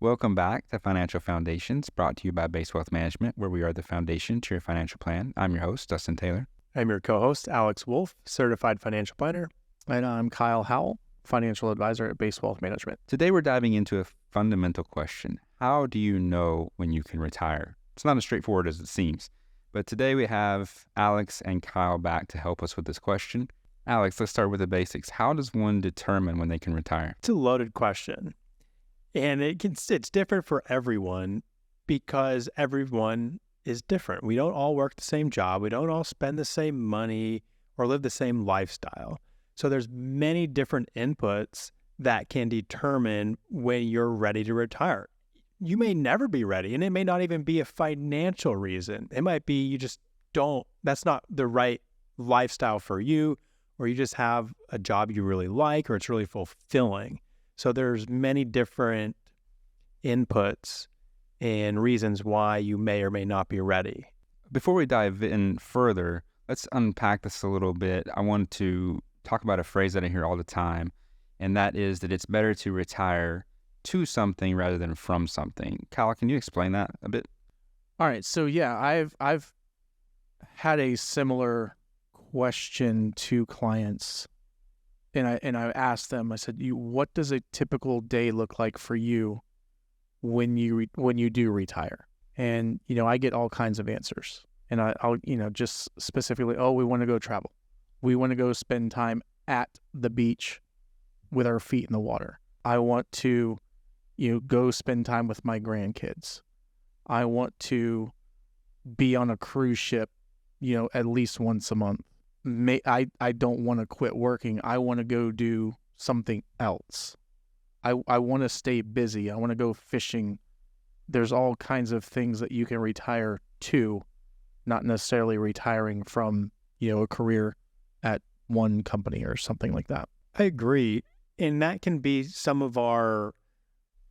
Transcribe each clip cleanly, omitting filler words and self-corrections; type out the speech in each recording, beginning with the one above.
Welcome back to Financial Foundations, brought to you by Base Wealth Management, where we are the foundation to your financial plan. I'm your host, Dustin Taylor. I'm your co-host, Alex Wolfe, certified financial planner. And I'm Kyle Howell, financial advisor at Base Wealth Management. Today, we're diving into a fundamental question. How do you know when you can retire? It's not as straightforward as it seems. But today, we have Alex and Kyle back to help us with this question. Alex, let's start with the basics. How does one determine when they can retire? It's a loaded question. And it's different for everyone because everyone is different. We don't all work the same job. We don't all spend the same money or live the same lifestyle. So there's many different inputs that can determine when you're ready to retire. You may never be ready, and it may not even be a financial reason. It might be you just that's not the right lifestyle for you, or you just have a job you really like, or it's really fulfilling. So there's many different inputs and reasons why you may or may not be ready. Before we dive in further, let's unpack this a little bit. I want to talk about a phrase that I hear all the time, and that is that it's better to retire to something rather than from something. Kyle, can you explain that a bit? All right. So yeah, I've had a similar question to clients. And I asked them, I said, what does a typical day look like for you when you do retire? And, I get all kinds of answers. And I'll just specifically, we want to go travel. We want to go spend time at the beach with our feet in the water. I want to, go spend time with my grandkids. I want to be on a cruise ship, at least once a month. I don't want to quit working. I want to go do something else. I want to stay busy. I want to go fishing. There's all kinds of things that you can retire to, not necessarily retiring from, a career at one company or something like that. I agree. And that can be some of our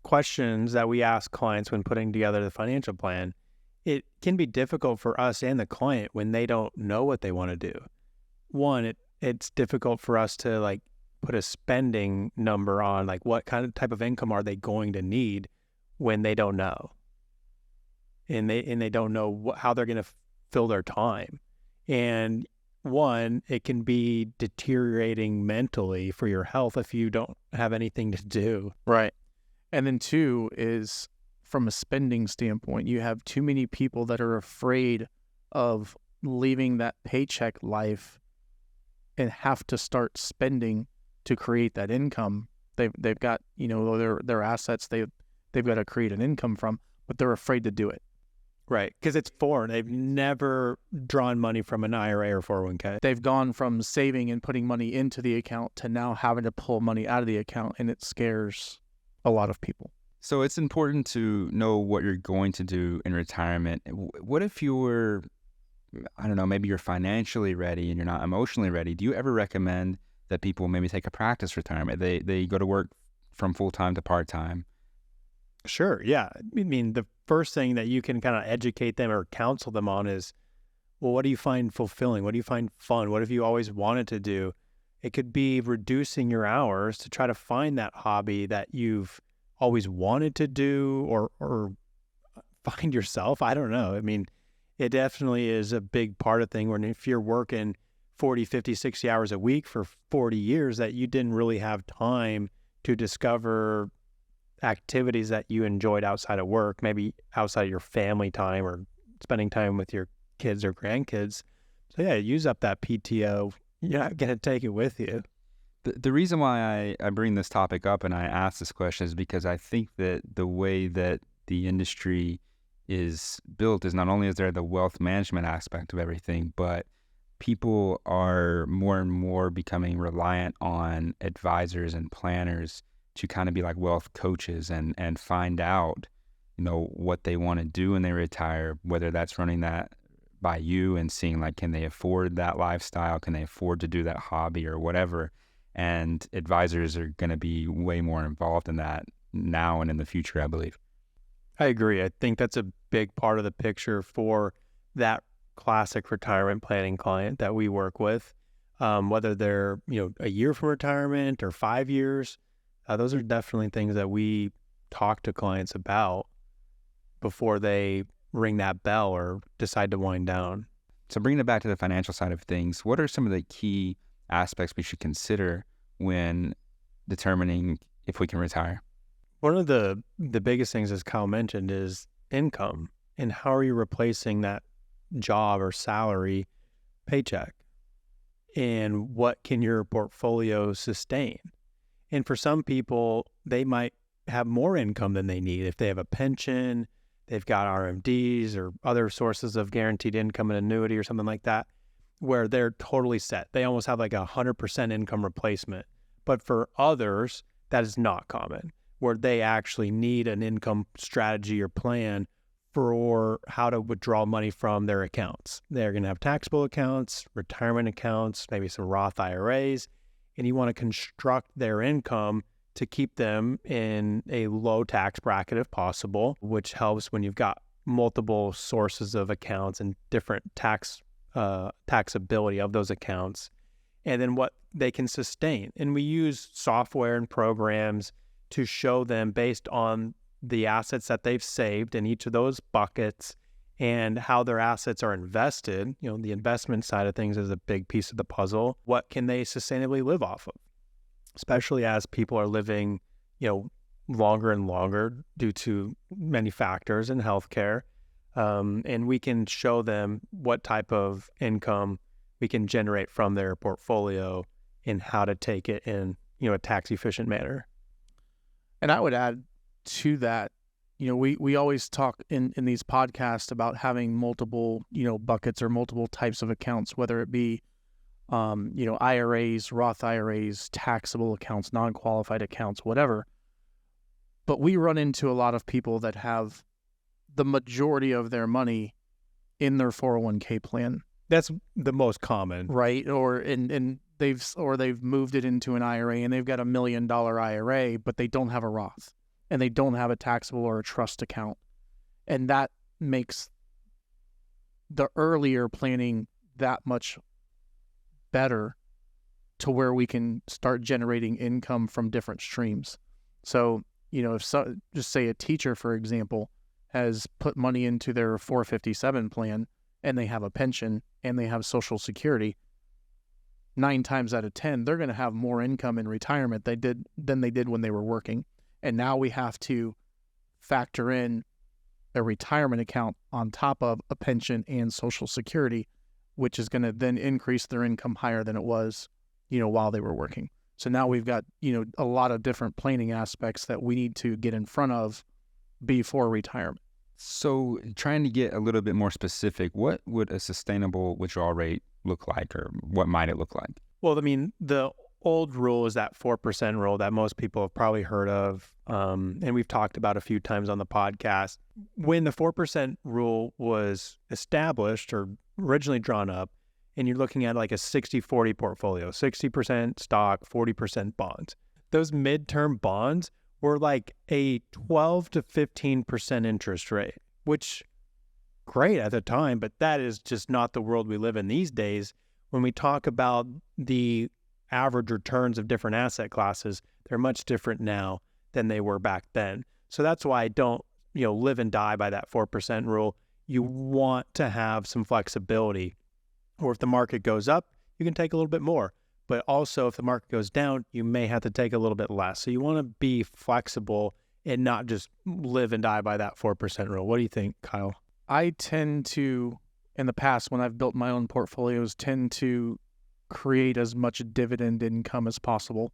questions that we ask clients when putting together the financial plan. It can be difficult for us and the client when they don't know what they want to do. One, it's difficult for us to put a spending number on what kind of type of income are they going to need when they don't know, and they don't know how they're going to fill their time. And one, it can be deteriorating mentally for your health if you don't have anything to do. Right. And then two is from a spending standpoint, you have too many people that are afraid of leaving that paycheck life and have to start spending to create that income. They've got, their assets they've got to create an income from, but they're afraid to do it. Right, because it's foreign. They've never drawn money from an IRA or 401k. They've gone from saving and putting money into the account to now having to pull money out of the account, and it scares a lot of people. So it's important to know what you're going to do in retirement. What if you're, maybe you're financially ready and you're not emotionally ready? Do you ever recommend that people maybe take a practice retirement? They go to work from full-time to part-time? Sure, yeah. I mean, the first thing that you can kind of educate them or counsel them on is, well, what do you find fulfilling? What do you find fun? What have you always wanted to do? It could be reducing your hours to try to find that hobby that you've always wanted to do or find yourself. I don't know. I mean, it definitely is a big part of thing when if you're working 40, 50, 60 hours a week for 40 years that you didn't really have time to discover activities that you enjoyed outside of work, maybe outside of your family time or spending time with your kids or grandkids. So yeah, use up that PTO. You're not going to take it with you. The reason why I bring this topic up and I ask this question is because I think that the way that the industry is built is not only is there the wealth management aspect of everything, but people are more and more becoming reliant on advisors and planners to kind of be like wealth coaches and find out, what they want to do when they retire, whether that's running that by you and seeing can they afford that lifestyle? Can they afford to do that hobby or whatever? And advisors are going to be way more involved in that now and in the future, I believe. I agree. I think that's a big part of the picture for that classic retirement planning client that we work with, whether they're, a year from retirement or 5 years. Those are definitely things that we talk to clients about before they ring that bell or decide to wind down. So bringing it back to the financial side of things, what are some of the key aspects we should consider when determining if we can retire? One of the biggest things, as Kyle mentioned, is income. And how are you replacing that job or salary paycheck? And what can your portfolio sustain? And for some people, they might have more income than they need. If they have a pension, they've got RMDs or other sources of guaranteed income, an annuity or something like that, where they're totally set. They almost have like 100% income replacement. But for others, that is not common, where they actually need an income strategy or plan for how to withdraw money from their accounts. They're going to have taxable accounts, retirement accounts, maybe some Roth IRAs, and you want to construct their income to keep them in a low tax bracket if possible, which helps when you've got multiple sources of accounts and different taxability of those accounts, and then what they can sustain. And we use software and programs to show them based on the assets that they've saved in each of those buckets and how their assets are invested. You know, the investment side of things is a big piece of the puzzle. What can they sustainably live off of? Especially as people are living, longer and longer due to many factors in healthcare. And we can show them what type of income we can generate from their portfolio and how to take it in, a tax efficient manner. And I would add to that, we always talk in these podcasts about having multiple, buckets or multiple types of accounts, whether it be, IRAs, Roth IRAs, taxable accounts, non-qualified accounts, whatever. But we run into a lot of people that have the majority of their money in their 401k plan. That's the most common, right? Or they've moved it into an IRA and they've got $1 million IRA, but they don't have a Roth and they don't have a taxable or a trust account, and that makes the earlier planning that much better to where we can start generating income from different streams. So, just say a teacher, for example, has put money into their 457 plan and they have a pension and they have Social Security, 9 times out of 10, they're going to have more income in retirement than they did when they were working. And now we have to factor in a retirement account on top of a pension and Social Security, which is going to then increase their income higher than it was, while they were working. So now we've got, a lot of different planning aspects that we need to get in front of before retirement. So trying to get a little bit more specific, what would a sustainable withdrawal rate look like, or what might it look like? Well, the old rule is that 4% rule that most people have probably heard of, and we've talked about a few times on the podcast. When the 4% rule was established or originally drawn up, and you're looking at like a 60-40 portfolio, 60% stock, 40% bonds. Those midterm bonds were like a 12 to 15% interest rate, which great at the time, but that is just not the world we live in these days. When we talk about the average returns of different asset classes, they're much different now than they were back then. So that's why I don't, live and die by that 4% rule. You want to have some flexibility, or if the market goes up, you can take a little bit more. But also if the market goes down, you may have to take a little bit less. So you want to be flexible and not just live and die by that 4% rule. What do you think, Kyle? I tend to, in the past, when I've built my own portfolios, tend to create as much dividend income as possible,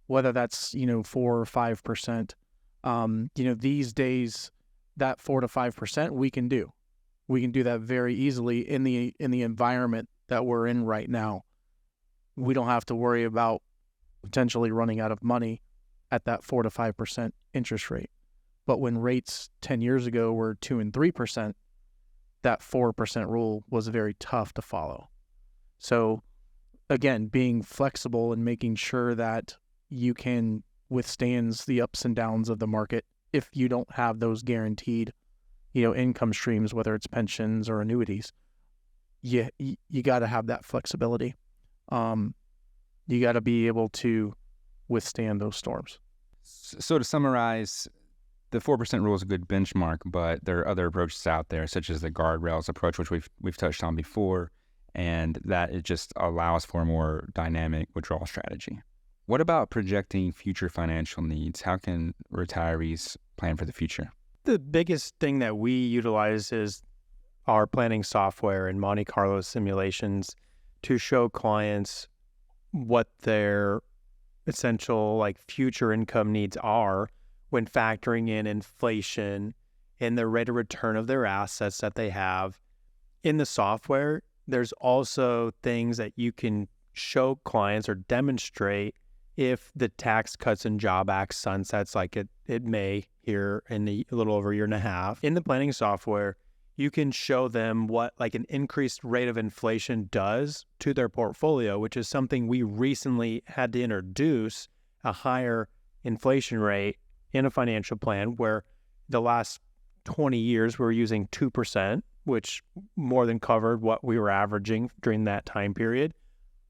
whether that's, 4 or 5%. These days, that 4 to 5% we can do. We can do that very easily in the environment that we're in right now. We don't have to worry about potentially running out of money at that 4 to 5% interest rate. But when rates 10 years ago were 2 and 3%, that 4% rule was very tough to follow. So again, being flexible and making sure that you can withstand the ups and downs of the market if you don't have those guaranteed, income streams, whether it's pensions or annuities. You got to have that flexibility. You got to be able to withstand those storms. So to summarize, the 4% rule is a good benchmark, but there are other approaches out there, such as the guardrails approach, which we've touched on before, and that it just allows for a more dynamic withdrawal strategy. What about projecting future financial needs? How can retirees plan for the future? The biggest thing that we utilize is our planning software and Monte Carlo simulations to show clients what their essential like future income needs are when factoring in inflation and the rate of return of their assets that they have. In the software, there's also things that you can show clients or demonstrate if the Tax Cuts and Job Act sunsets like it may here in a little over a year and a half. In the planning software, you can show them what like an increased rate of inflation does to their portfolio, which is something we recently had to introduce, a higher inflation rate in a financial plan where the last 20 years we were using 2%, which more than covered what we were averaging during that time period.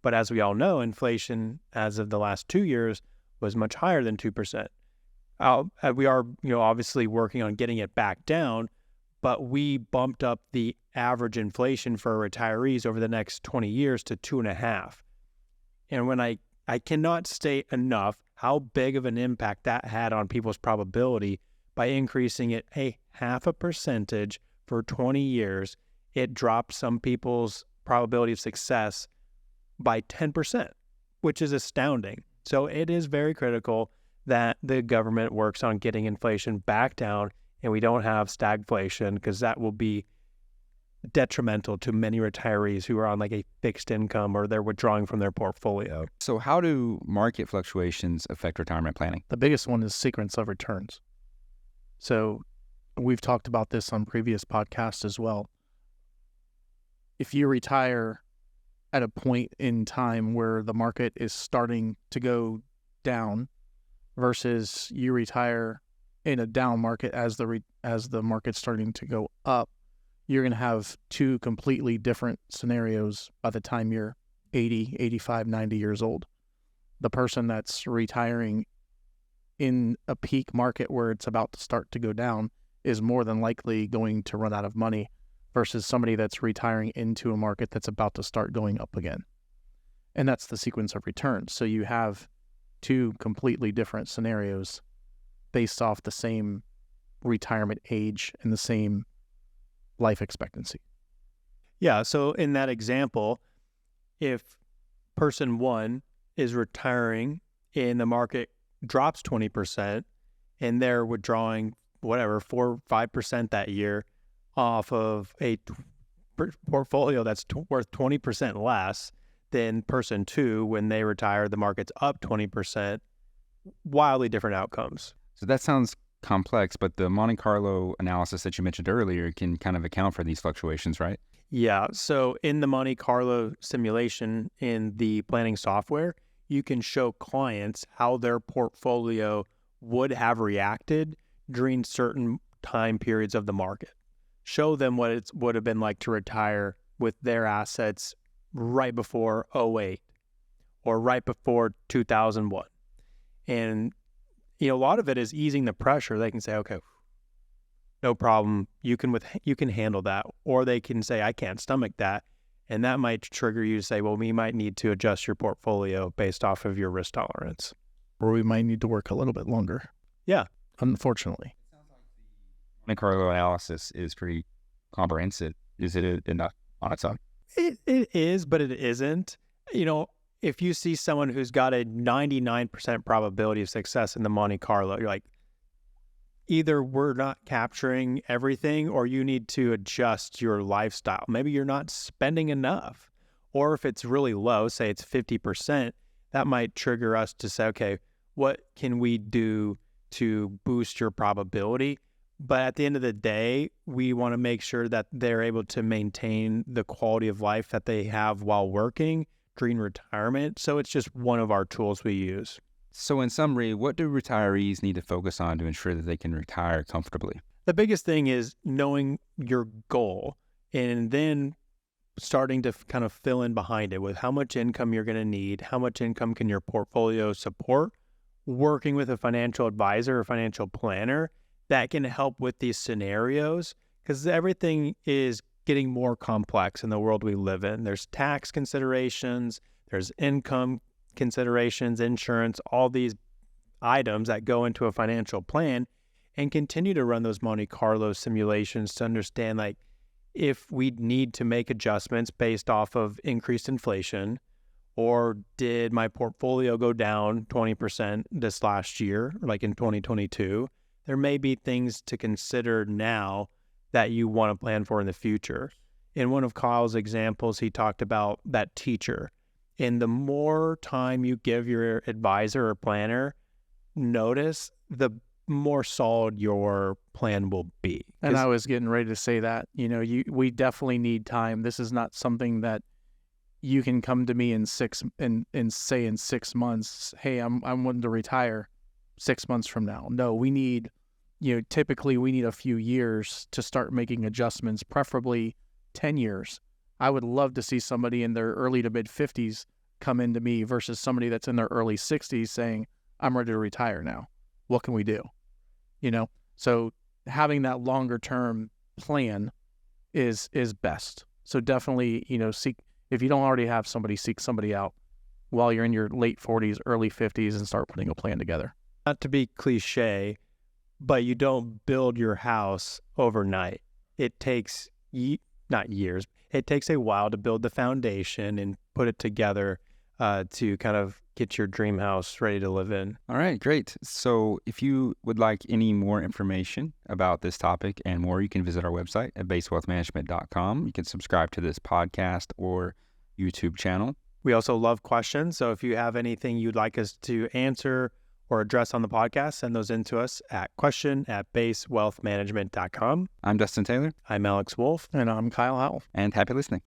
But as we all know, inflation as of the last 2 years was much higher than 2%. We are, obviously working on getting it back down, but we bumped up the average inflation for retirees over the next 20 years to 2.5. And when I cannot state enough how big of an impact that had on people's probability by increasing it a 0.5% for 20 years, it dropped some people's probability of success by 10%, which is astounding. So it is very critical that the government works on getting inflation back down and we don't have stagflation, because that will be detrimental to many retirees who are on like a fixed income or they're withdrawing from their portfolio. So how do market fluctuations affect retirement planning? The biggest one is sequence of returns. So we've talked about this on previous podcasts as well. If you retire at a point in time where the market is starting to go down versus you retire in a down market as the market's starting to go up, you're going to have two completely different scenarios by the time you're 80, 85, 90 years old. The person that's retiring in a peak market where it's about to start to go down is more than likely going to run out of money versus somebody that's retiring into a market that's about to start going up again. And that's the sequence of returns. So you have two completely different scenarios based off the same retirement age and the same life expectancy. Yeah, so in that example, if person one is retiring and the market drops 20% and they're withdrawing whatever 4 or 5% that year off of a portfolio that's worth 20% less than person two, when they retire the market's up 20%, wildly different outcomes. So that sounds complex, but the Monte Carlo analysis that you mentioned earlier can kind of account for these fluctuations, right? Yeah. So in the Monte Carlo simulation in the planning software, you can show clients how their portfolio would have reacted during certain time periods of the market. Show them what it would have been like to retire with their assets right before 2008 or right before 2001. And a lot of it is easing the pressure. They can say, okay, no problem. You can handle that. Or they can say, I can't stomach that. And that might trigger you to say, well, we might need to adjust your portfolio based off of your risk tolerance. Or we might need to work a little bit longer. Yeah. Unfortunately. Monte Carlo analysis is pretty comprehensive. Is it enough on its own? It is, but it isn't. If you see someone who's got a 99% probability of success in the Monte Carlo, you're like, either we're not capturing everything or you need to adjust your lifestyle. Maybe you're not spending enough. Or if it's really low, say it's 50%, that might trigger us to say, okay, what can we do to boost your probability? But at the end of the day, we want to make sure that they're able to maintain the quality of life that they have while working during retirement. So it's just one of our tools we use. So in summary, what do retirees need to focus on to ensure that they can retire comfortably? The biggest thing is knowing your goal and then starting to kind of fill in behind it with how much income you're going to need, how much income can your portfolio support, working with a financial advisor or financial planner that can help with these scenarios, because everything is getting more complex in the world we live in. There's tax considerations, there's income considerations, insurance, all these items that go into a financial plan, and continue to run those Monte Carlo simulations to understand, like, if we need to make adjustments based off of increased inflation, or did my portfolio go down 20% this last year, like in 2022, there may be things to consider now that you want to plan for in the future. In one of Kyle's examples, he talked about that teacher. And the more time you give your advisor or planner, notice the more solid your plan will be. And I was getting ready to say that, we definitely need time. This is not something that you can come to me and say in 6 months, hey, I'm wanting to retire 6 months from now. No, we need, typically we need a few years to start making adjustments, preferably 10 years. I would love to see somebody in their early to mid 50s come into me versus somebody that's in their early 60s saying, I'm ready to retire now. What can we do? So having that longer term plan is best. So definitely, seek, if you don't already have somebody, seek somebody out while you're in your late 40s, early 50s and start putting a plan together. Not to be cliche, but you don't build your house overnight. It takes not years. It takes a while to build the foundation and put it together to kind of get your dream house ready to live in. All right, great. So if you would like any more information about this topic and more, you can visit our website at basewealthmanagement.com. You can subscribe to this podcast or YouTube channel. We also love questions. So if you have anything you'd like us to answer or address on the podcast, send those in to us at question@basewealthmanagement.com. I'm Dustin Taylor. I'm Alex Wolfe. And I'm Kyle Howell. And happy listening.